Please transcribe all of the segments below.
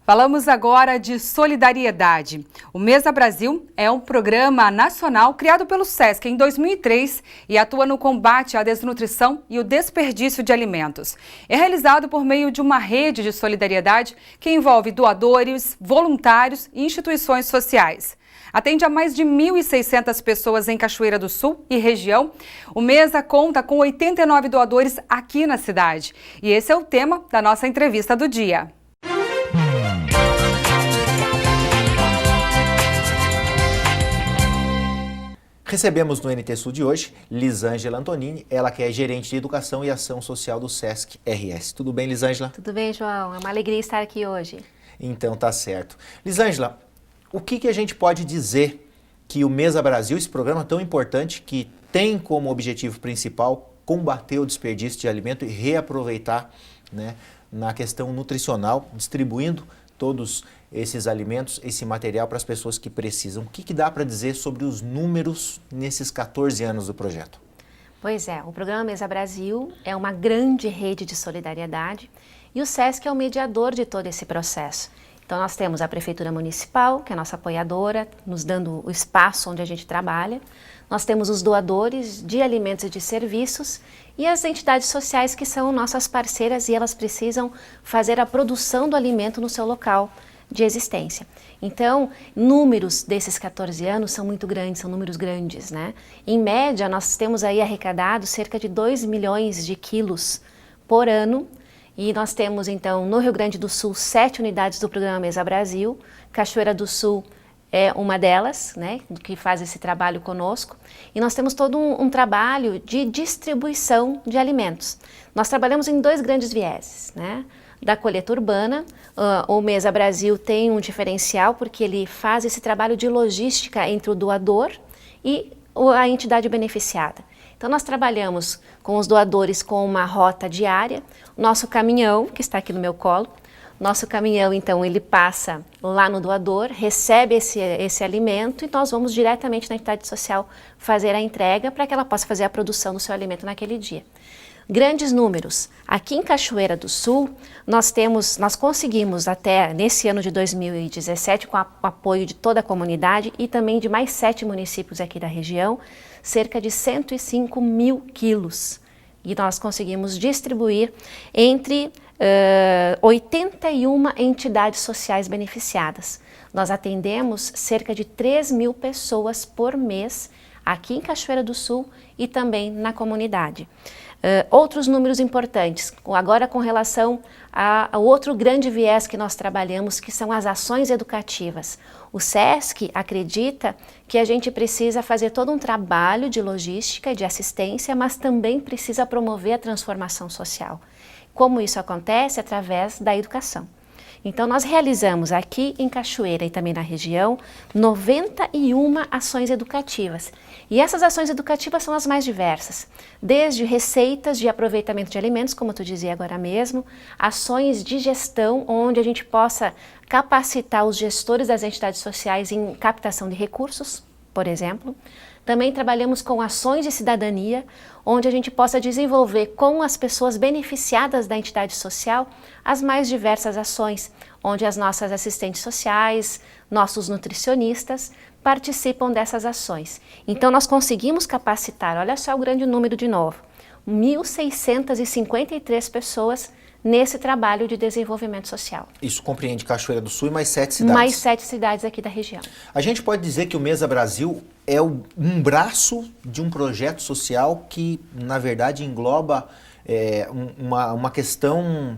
Falamos agora de solidariedade. O Mesa Brasil é um programa nacional criado pelo SESC em 2003 e atua no combate à desnutrição e o desperdício de alimentos. É realizado por meio de uma rede de solidariedade que envolve doadores, voluntários e instituições sociais. Atende a mais de 1.600 pessoas em Cachoeira do Sul e região. O Mesa conta com 89 doadores aqui na cidade. E esse é o tema da nossa entrevista do dia. Recebemos no NT Sul de hoje Lisângela Antonini, ela que é gerente de Educação e Ação Social do SESC RS. Tudo bem, Lisângela? Tudo bem, João. É uma alegria estar aqui hoje. Então tá certo. Lisângela, o que a gente pode dizer que o Mesa Brasil, esse programa tão importante que tem como objetivo principal combater o desperdício de alimento e reaproveitar, né, na questão nutricional, distribuindo todos esses alimentos, esse material para as pessoas que precisam. O que dá para dizer sobre os números nesses 14 anos do projeto? Pois é, o programa Mesa Brasil é uma grande rede de solidariedade e o SESC é o mediador de todo esse processo. Então nós temos a Prefeitura Municipal, que é a nossa apoiadora, nos dando o espaço onde a gente trabalha. Nós temos os doadores de alimentos e de serviços e as entidades sociais que são nossas parceiras e elas precisam fazer a produção do alimento no seu local de existência. Então, números desses 14 anos são muito grandes, são números grandes, né? Em média, nós temos aí arrecadado cerca de 2 milhões de quilos por ano e nós temos, então, no Rio Grande do Sul, 7 unidades do programa Mesa Brasil, Cachoeira do Sul é uma delas, né, que faz esse trabalho conosco, e nós temos todo um trabalho de distribuição de alimentos. Nós trabalhamos em dois grandes vieses, né? Da colheita urbana, o Mesa Brasil tem um diferencial porque ele faz esse trabalho de logística entre o doador e a entidade beneficiada. Então nós trabalhamos com os doadores com uma rota diária, nosso caminhão, que está aqui no meu colo, nosso caminhão então ele passa lá no doador, recebe esse alimento e nós vamos diretamente na entidade social fazer a entrega para que ela possa fazer a produção do seu alimento naquele dia. Grandes números. Aqui em Cachoeira do Sul, nós conseguimos até nesse ano de 2017, com o apoio de toda a comunidade e também de mais 7 municípios aqui da região, cerca de 105 mil quilos. E nós conseguimos distribuir entre 81 entidades sociais beneficiadas. Nós atendemos cerca de 3 mil pessoas por mês aqui em Cachoeira do Sul e também na comunidade. Outros números importantes, agora com relação ao outro grande viés que nós trabalhamos, que são as ações educativas. O SESC acredita que a gente precisa fazer todo um trabalho de logística e de assistência, mas também precisa promover a transformação social. Como isso acontece? Através da educação. Então nós realizamos aqui em Cachoeira e também na região 91 ações educativas. E essas ações educativas são as mais diversas, desde receitas de aproveitamento de alimentos, como tu dizia agora mesmo, ações de gestão onde a gente possa capacitar os gestores das entidades sociais em captação de recursos, por exemplo. Também trabalhamos com ações de cidadania, onde a gente possa desenvolver com as pessoas beneficiadas da entidade social as mais diversas ações, onde as nossas assistentes sociais, nossos nutricionistas participam dessas ações. Então nós conseguimos capacitar, olha só o grande número de novo, 1.653 pessoas nesse trabalho de desenvolvimento social. Isso compreende Cachoeira do Sul e mais 7 cidades? Mais 7 cidades aqui da região. A gente pode dizer que o Mesa Brasil é um braço de um projeto social que, na verdade, engloba uma questão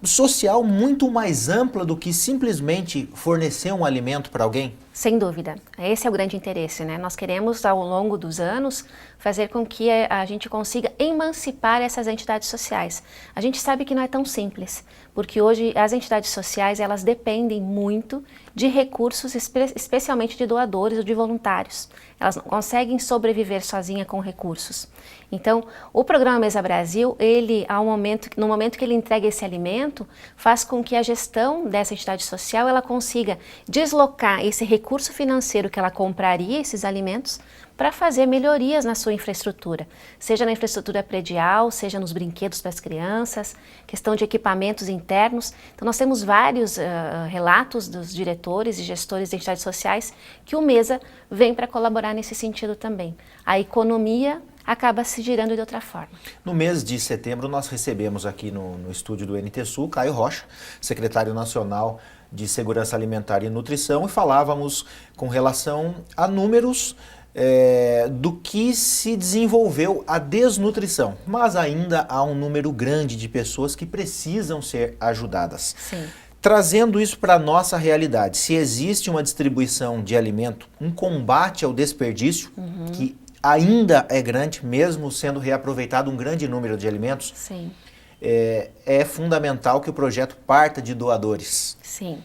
social muito mais ampla do que simplesmente fornecer um alimento para alguém? Sem dúvida. Esse é o grande interesse, né? Nós queremos, ao longo dos anos, fazer com que a gente consiga emancipar essas entidades sociais. A gente sabe que não é tão simples, porque hoje as entidades sociais, elas dependem muito de recursos, especialmente de doadores ou de voluntários. Elas não conseguem sobreviver sozinhas com recursos. Então, o programa Mesa Brasil, no momento que ele entrega esse alimento, alimento faz com que a gestão dessa entidade social ela consiga deslocar esse recurso financeiro que ela compraria esses alimentos para fazer melhorias na sua infraestrutura, seja na infraestrutura predial, seja nos brinquedos para as crianças, questão de equipamentos internos. Então nós temos vários relatos dos diretores e gestores de entidades sociais que o MESA vem para colaborar nesse sentido também. A economia acaba se girando de outra forma. No mês de setembro nós recebemos aqui no estúdio do NT Sul, Caio Rocha, secretário nacional de Segurança Alimentar e Nutrição, e falávamos com relação a números do que se desenvolveu a desnutrição, mas ainda há um número grande de pessoas que precisam ser ajudadas. Sim. Trazendo isso para a nossa realidade, se existe uma distribuição de alimento, um combate ao desperdício, que ainda é grande, mesmo sendo reaproveitado um grande número de alimentos, Sim. É fundamental que o projeto parta de doadores. Sim.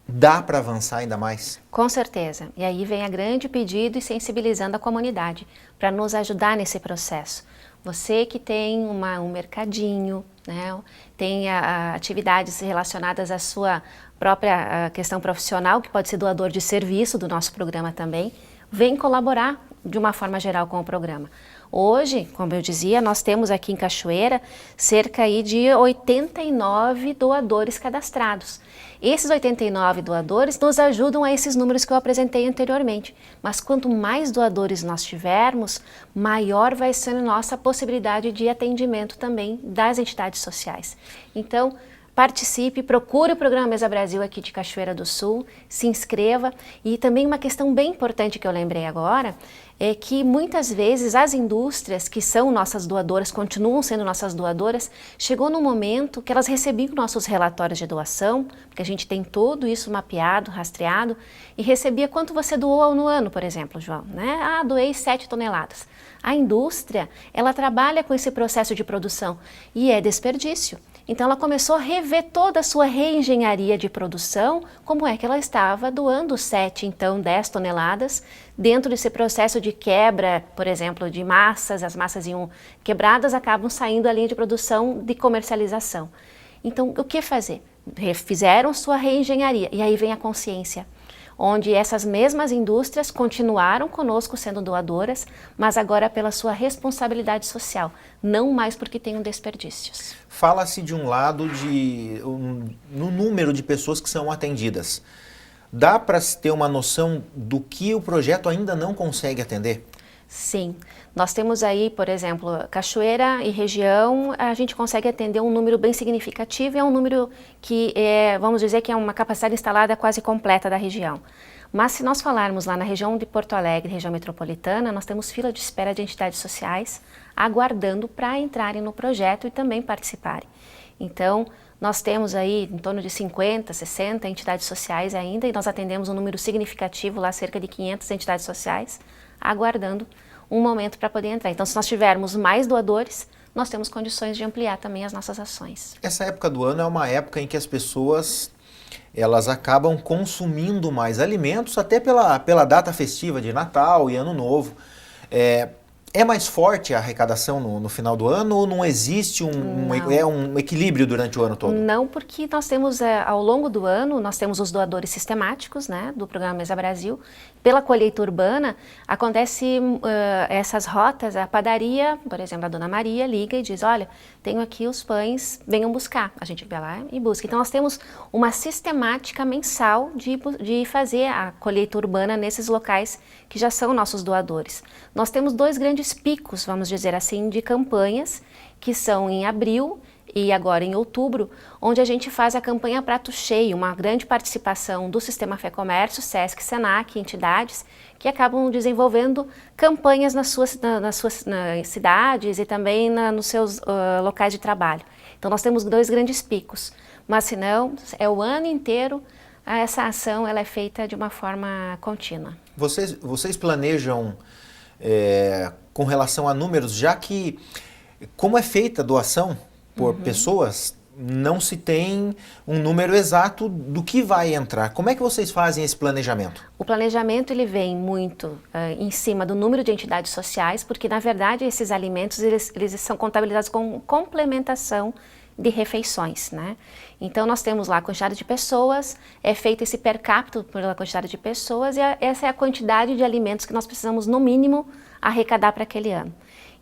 Dá para avançar ainda mais? Com certeza. E aí vem a grande pedido e sensibilizando a comunidade para nos ajudar nesse processo. Você que tem um mercadinho, né, tem atividades relacionadas à sua própria questão profissional, que pode ser doador de serviço do nosso programa também, vem colaborar de uma forma geral com o programa. Hoje, como eu dizia, nós temos aqui em Cachoeira cerca aí de 89 doadores cadastrados. Esses 89 doadores nos ajudam a esses números que eu apresentei anteriormente. Mas quanto mais doadores nós tivermos, maior vai ser a nossa possibilidade de atendimento também das entidades sociais. Então, participe, procure o programa Mesa Brasil aqui de Cachoeira do Sul, se inscreva. E também uma questão bem importante que eu lembrei agora é que muitas vezes as indústrias que são nossas doadoras, continuam sendo nossas doadoras, chegou no momento que elas recebiam nossos relatórios de doação, porque a gente tem tudo isso mapeado, rastreado, e recebia quanto você doou no ano, por exemplo, João, né? Ah, doei 7 toneladas. A indústria, ela trabalha com esse processo de produção e é desperdício. Então ela começou a rever toda a sua reengenharia de produção, como é que ela estava doando 7, então 10 toneladas, dentro desse processo de quebra, por exemplo, de massas, as massas iam quebradas, acabam saindo da linha de produção de comercialização. Então o que fazer? Fizeram sua reengenharia e aí vem a consciência, onde essas mesmas indústrias continuaram conosco sendo doadoras, mas agora pela sua responsabilidade social, não mais porque tenham desperdícios. Fala-se de um lado no número de pessoas que são atendidas. Dá para se ter uma noção do que o projeto ainda não consegue atender? Sim, nós temos aí, por exemplo, Cachoeira e região, a gente consegue atender um número bem significativo, é um número que, vamos dizer que é uma capacidade instalada quase completa da região. Mas se nós falarmos lá na região de Porto Alegre, região metropolitana, nós temos fila de espera de entidades sociais aguardando para entrarem no projeto e também participarem. Então, nós temos aí em torno de 50, 60 entidades sociais ainda e nós atendemos um número significativo lá, cerca de 500 entidades sociais, aguardando um momento para poder entrar. Então, se nós tivermos mais doadores, nós temos condições de ampliar também as nossas ações. Essa época do ano é uma época em que as pessoas elas acabam consumindo mais alimentos, até pela data festiva de Natal e Ano Novo. É mais forte a arrecadação no final do ano ou não existe um equilíbrio durante o ano todo? Não, porque nós temos, ao longo do ano, nós temos os doadores sistemáticos, né, do programa Mesa Brasil. Pela colheita urbana, acontece essas rotas, a padaria, por exemplo, a Dona Maria liga e diz, olha, tenho aqui os pães, venham buscar. A gente vai lá e busca. Então, nós temos uma sistemática mensal de fazer a colheita urbana nesses locais que já são nossos doadores. Nós temos 2 grandes picos, vamos dizer assim, de campanhas, que são em abril e agora em outubro, onde a gente faz a campanha Prato Cheio, uma grande participação do Sistema Fé Comércio, SESC, SENAC, entidades, que acabam desenvolvendo campanhas nas suas cidades e também nos seus locais de trabalho. Então nós temos 2 grandes picos, mas se não, é o ano inteiro, essa ação ela é feita de uma forma contínua. Vocês planejam com relação a números, já que como é feita a doação por pessoas, não se tem um número exato do que vai entrar. Como é que vocês fazem esse planejamento? O planejamento ele vem muito em cima do número de entidades sociais, porque na verdade esses alimentos eles são contabilizados com complementação de refeições, né? Então nós temos lá a quantidade de pessoas, é feito esse per capita pela quantidade de pessoas e essa é a quantidade de alimentos que nós precisamos no mínimo arrecadar para aquele ano.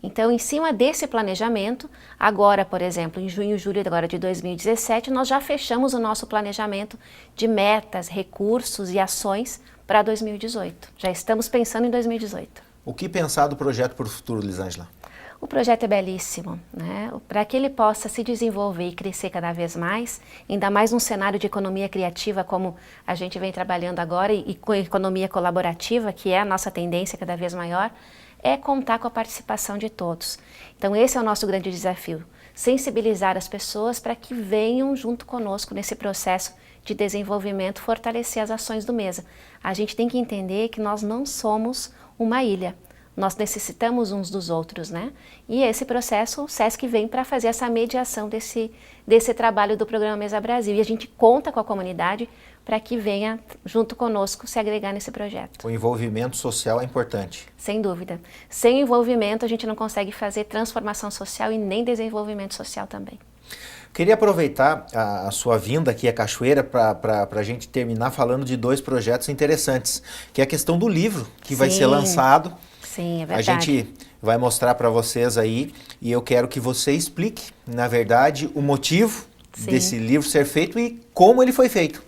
Então, em cima desse planejamento, agora, por exemplo, em junho e julho agora de 2017, nós já fechamos o nosso planejamento de metas, recursos e ações para 2018. Já estamos pensando em 2018. O que pensar do projeto para o futuro, Lisângela? O projeto é belíssimo, né? Para que ele possa se desenvolver e crescer cada vez mais, ainda mais num cenário de economia criativa como a gente vem trabalhando agora e com a economia colaborativa, que é a nossa tendência cada vez maior, é contar com a participação de todos. Então esse é o nosso grande desafio, sensibilizar as pessoas para que venham junto conosco nesse processo de desenvolvimento, fortalecer as ações do Mesa. A gente tem que entender que nós não somos uma ilha, nós necessitamos uns dos outros, né? E esse processo, o SESC vem para fazer essa mediação desse trabalho do Programa Mesa Brasil. E a gente conta com a comunidade para que venha junto conosco se agregar nesse projeto. O envolvimento social é importante. Sem dúvida. Sem envolvimento a gente não consegue fazer transformação social e nem desenvolvimento social também. Queria aproveitar a sua vinda aqui à Cachoeira para a gente terminar falando de 2 projetos interessantes, que é a questão do livro que vai ser lançado. Sim, é verdade. A gente vai mostrar para vocês aí e eu quero que você explique, na verdade, o motivo desse livro ser feito e como ele foi feito.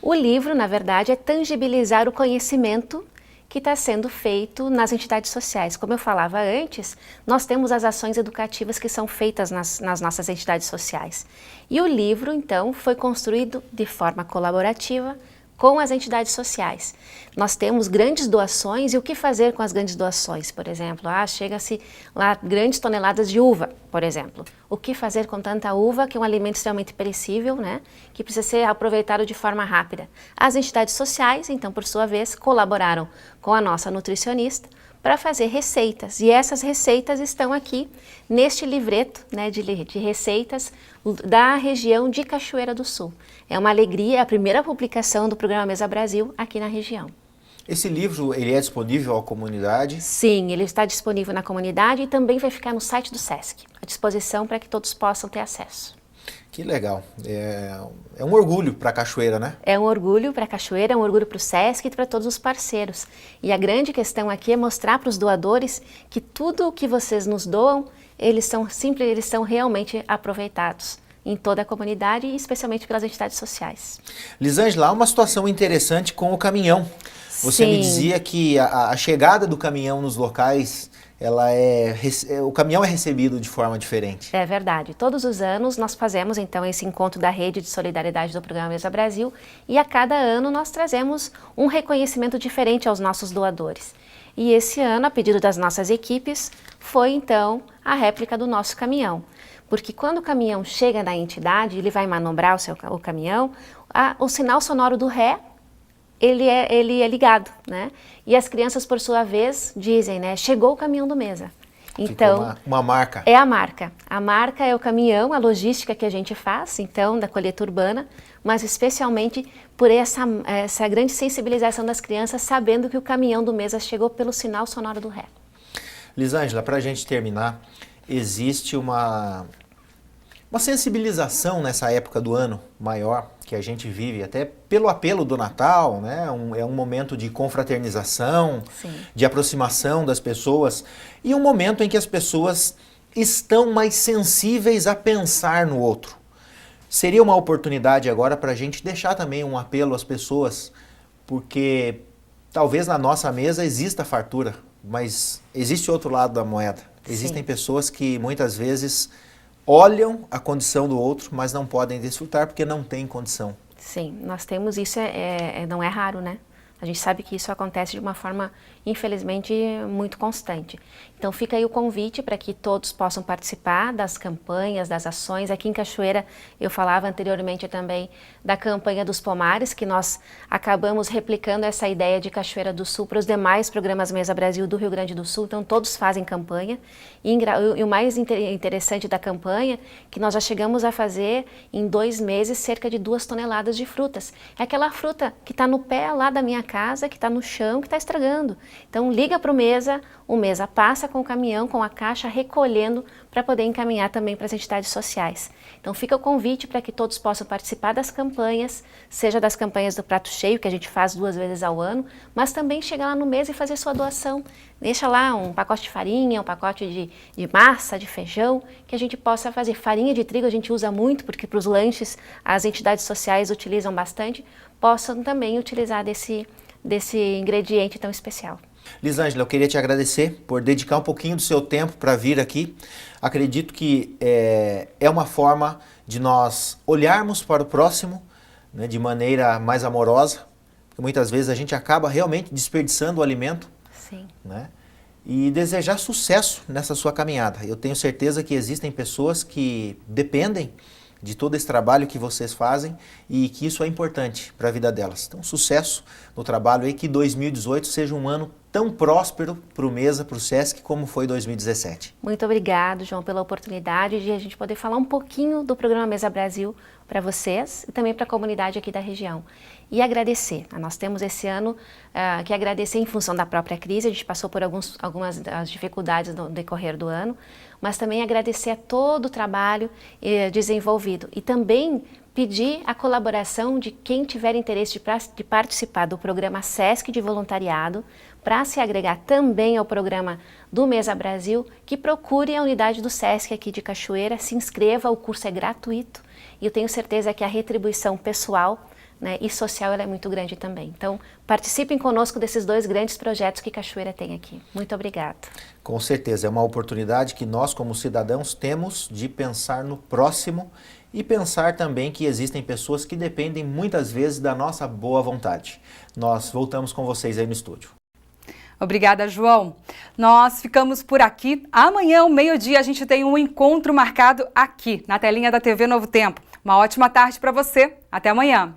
O livro, na verdade, é tangibilizar o conhecimento que está sendo feito nas entidades sociais. Como eu falava antes, nós temos as ações educativas que são feitas nas nossas entidades sociais. E o livro, então, foi construído de forma colaborativa com as entidades sociais. Nós temos grandes doações e o que fazer com as grandes doações? Por exemplo, chega-se lá grandes toneladas de uva, por exemplo. O que fazer com tanta uva, que é um alimento extremamente perecível, né? Que precisa ser aproveitado de forma rápida? As entidades sociais, então, por sua vez, colaboraram com a nossa nutricionista para fazer receitas. E essas receitas estão aqui neste livreto, né, de receitas da região de Cachoeira do Sul. É uma alegria, é a primeira publicação do Programa Mesa Brasil aqui na região. Esse livro, ele é disponível à comunidade? Sim, ele está disponível na comunidade e também vai ficar no site do SESC, à disposição para que todos possam ter acesso. Que legal. É um orgulho para a Cachoeira, né? É um orgulho para a Cachoeira, é um orgulho para o SESC e para todos os parceiros. E a grande questão aqui é mostrar para os doadores que tudo o que vocês nos doam, eles são realmente aproveitados em toda a comunidade e especialmente pelas entidades sociais. Lisângela, há uma situação interessante com o caminhão. Você me dizia que a chegada do caminhão nos locais, o caminhão é recebido de forma diferente. É verdade. Todos os anos nós fazemos então esse encontro da Rede de Solidariedade do Programa Mesa Brasil e a cada ano nós trazemos um reconhecimento diferente aos nossos doadores. E esse ano, a pedido das nossas equipes, foi então a réplica do nosso caminhão. Porque quando o caminhão chega na entidade, ele vai manobrar o caminhão, o sinal sonoro do ré, ele é ligado, né? E as crianças, por sua vez, dizem, né? Chegou o caminhão do Mesa. Então, uma marca. É a marca. A marca é o caminhão, a logística que a gente faz, então, da colheita urbana, mas especialmente por essa grande sensibilização das crianças, sabendo que o caminhão do Mesa chegou pelo sinal sonoro do ré. Lisângela, para a gente terminar, existe uma sensibilização nessa época do ano maior que a gente vive, até pelo apelo do Natal, né? É um momento de confraternização, Sim. de aproximação das pessoas e um momento em que as pessoas estão mais sensíveis a pensar no outro. Seria uma oportunidade agora para a gente deixar também um apelo às pessoas, porque talvez na nossa mesa exista fartura, mas existe outro lado da moeda. Existem pessoas que muitas vezes olham a condição do outro, mas não podem desfrutar porque não têm condição. Sim, nós temos isso, não é raro, né? A gente sabe que isso acontece de uma forma, infelizmente, muito constante. Então fica aí o convite para que todos possam participar das campanhas, das ações. Aqui em Cachoeira, eu falava anteriormente também da campanha dos pomares, que nós acabamos replicando essa ideia de Cachoeira do Sul para os demais programas Mesa Brasil do Rio Grande do Sul. Então todos fazem campanha. E o mais interessante da campanha, que nós já chegamos a fazer em 2 meses cerca de 2 toneladas de frutas. É aquela fruta que está no pé lá da minha casa, que está no chão, que está estragando. Então liga para o Mesa passa com o caminhão, com a caixa, recolhendo para poder encaminhar também para as entidades sociais. Então fica o convite para que todos possam participar das campanhas, seja das campanhas do Prato Cheio, que a gente faz 2 vezes ao ano, mas também chegar lá no mês e fazer sua doação. Deixa lá um pacote de farinha, um pacote de massa, de feijão, que a gente possa fazer. Farinha de trigo a gente usa muito, porque para os lanches as entidades sociais utilizam bastante, possam também utilizar desse ingrediente tão especial. Lisângela, eu queria te agradecer por dedicar um pouquinho do seu tempo para vir aqui. Acredito que é uma forma de nós olharmos para o próximo, né, de maneira mais amorosa, porque muitas vezes a gente acaba realmente desperdiçando o alimento. Sim. Né, e desejar sucesso nessa sua caminhada. Eu tenho certeza que existem pessoas que dependem de todo esse trabalho que vocês fazem e que isso é importante para a vida delas. Então, sucesso no trabalho e que 2018 seja um ano tão próspero para o Mesa, para o SESC, como foi 2017. Muito obrigado, João, pela oportunidade de a gente poder falar um pouquinho do programa Mesa Brasil para vocês e também para a comunidade aqui da região. E agradecer. Nós temos esse ano que agradecer em função da própria crise, a gente passou por algumas das dificuldades no decorrer do ano, mas também agradecer a todo o trabalho desenvolvido e também pedir a colaboração de quem tiver interesse de participar do programa SESC de voluntariado, para se agregar também ao programa do Mesa Brasil, que procure a unidade do SESC aqui de Cachoeira, se inscreva, o curso é gratuito e eu tenho certeza que a retribuição pessoal, né, e social ela é muito grande também. Então, participem conosco desses 2 grandes projetos que Cachoeira tem aqui. Muito obrigada. Com certeza, é uma oportunidade que nós como cidadãos temos de pensar no próximo e pensar também que existem pessoas que dependem muitas vezes da nossa boa vontade. Nós voltamos com vocês aí no estúdio. Obrigada, João. Nós ficamos por aqui. Amanhã, ao meio-dia, a gente tem um encontro marcado aqui, na telinha da TV Novo Tempo. Uma ótima tarde para você. Até amanhã.